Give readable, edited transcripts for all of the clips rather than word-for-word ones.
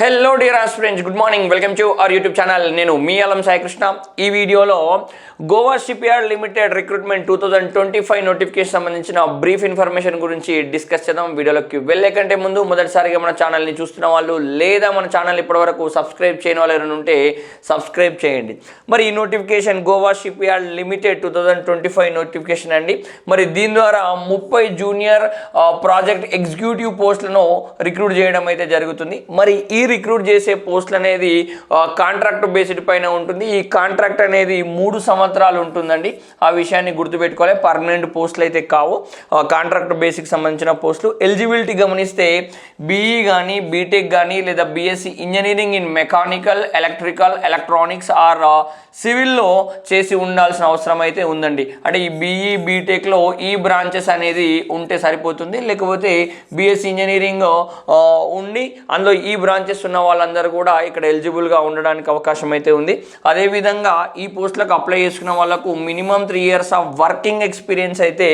Hello dear aspirants, good morning. Welcome to our YouTube channel. నేను మీ అలం సాయి కృష్ణ. ఈ వీడియోలో Goa ship yard limited recruitment 2025 notification సంబంధించిన brief information గురించి discuss చేద్దాం. వీడియోలోకి వెళ్ళే కంటే ముందు మొదటిసారిగా మన ఛానల్ని చూస్తున్న వాళ్ళు లేదా మన ఛానల్ ఇప్పటివరకు సబ్స్క్రైబ్ చేయని వాళ్ళు ఎవరైనా ఉంటే సబ్స్క్రైబ్ చేయండి. మరి ఈ notification Goa ship yard limited 2025 notification అండి. మరి దీని ద్వారా 30 జూనియర్ ప్రాజెక్ట్ ఎగ్జిక్యూటివ్ పోస్టులను రిక్రూట్ చేయడం అయితే జరుగుతుంది. మరి ఈ రిక్రూట్ చేసే పోస్టులు అనేది కాంట్రాక్ట్ బేస్డ్ పైన ఉంటుంది. ఈ కాంట్రాక్ట్ అనేది 3 సంవత్సరాలు ఉంటుందండి. ఆ విషయాన్ని గుర్తుపెట్టుకోవాలి. పర్మనెంట్ పోస్టులు అయితే కావు, కాంట్రాక్ట్ బేసిక్ సంబంధించిన పోస్టులు. ఎలిజిబిలిటీ గమనిస్తే బీఈ కానీ బీటెక్ కానీ లేదా BSc engineering in mechanical, electrical, electronics or సివిల్లో చేసి ఉండాల్సిన అవసరం అయితే ఉందండి. అంటే ఈ బీఈ బీటెక్లో ఈ బ్రాంచెస్ అనేది ఉంటే సరిపోతుంది. లేకపోతే బీఎస్సీ ఇంజనీరింగ్ ఉండి అందులో ఈ బ్రాంచెస్ ఉన్న వాళ్ళందరూ కూడా ఇక్కడ ఎలిజిబుల్గా ఉండడానికి అవకాశం అయితే ఉంది. అదేవిధంగా ఈ పోస్టులకు అప్లై చేసుకున్న వాళ్ళకు minimum 3 years of working experience అయితే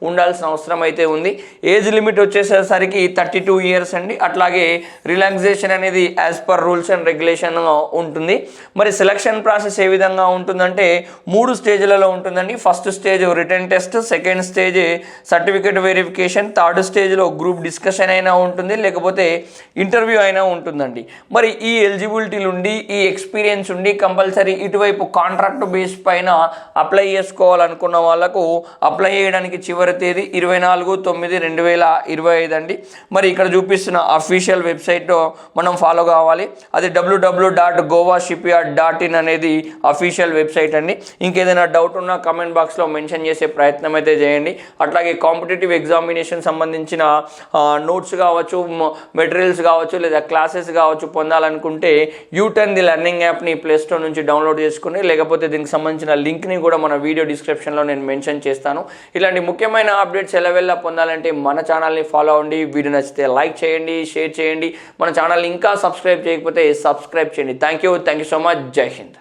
ఉండాల్సిన అవసరం అయితే ఉంది. ఏజ్ లిమిట్ వచ్చేసరికి 32 years అండి. అట్లాగే రిలాక్సేషన్ అనేది as per rules and regulation ఉంటుంది. మరి సెలక్షన్ ప్రాసెస్ ఏ విధంగా ఉంటుందంటే 3 స్టేజ్లలో ఉంటుందండి. First stage written test, second stage certificate verification, third స్టేజ్లో గ్రూప్ డిస్కషన్ అయినా ఉంటుంది, లేకపోతే ఇంటర్వ్యూ అయినా ఉంటుందండి. మరి ఈ ఎలిజిబిలిటీలు ఉండి ఈ ఎక్స్పీరియన్స్ ఉండి కంపల్సరీ ఇటువైపు కాంట్రాక్ట్ బేస్ పైన అప్లై చేసుకోవాలనుకున్న వాళ్ళకు అప్లై చేయడానికి చివరి తేదీ 24/9/2025 అండి. మరి ఇక్కడ చూపిస్తున్న అఫీషియల్ వెబ్సైట్ మనం ఫాలో కావాలి. అది www.govashipyard.in అనేది అఫీషియల్ వెబ్సైట్ అండి. ఇంకేదైనా డౌట్ ఉన్నా కామెంట్ బాక్స్లో మెన్షన్ చేసే ప్రయత్నం అయితే చేయండి. అట్లాగే కాంపిటేటివ్ ఎగ్జామినేషన్ సంబంధించిన నోట్స్ కావచ్చు, మెటీరియల్స్ కావచ్చు, లేదా క్లాసెస్ కావచ్చు పొందాలనుకుంటే U10 ది లెర్నింగ్ యాప్ని ప్లేస్టోర్ నుంచి డౌన్లోడ్ చేసుకుని, లేకపోతే దీనికి సంబంధించిన లింక్ని కూడా మన వీడియో డిస్క్రిప్షన్లో నేను మెన్షన్ చేస్తాను. ఇలాంటి ముఖ్యమైన అప్డేట్స్ ఎలా పొందాలంటే మన ఛానల్ని ఫాలో అవ్వండి. వీడియో నచ్చితే లైక్ చేయండి, షేర్ చేయండి. మన ఛానల్ని ఇంకా సబ్స్క్రైబ్ చేయకపోతే సబ్స్క్రైబ్ చేయండి. Thank you so much. జై హింద్.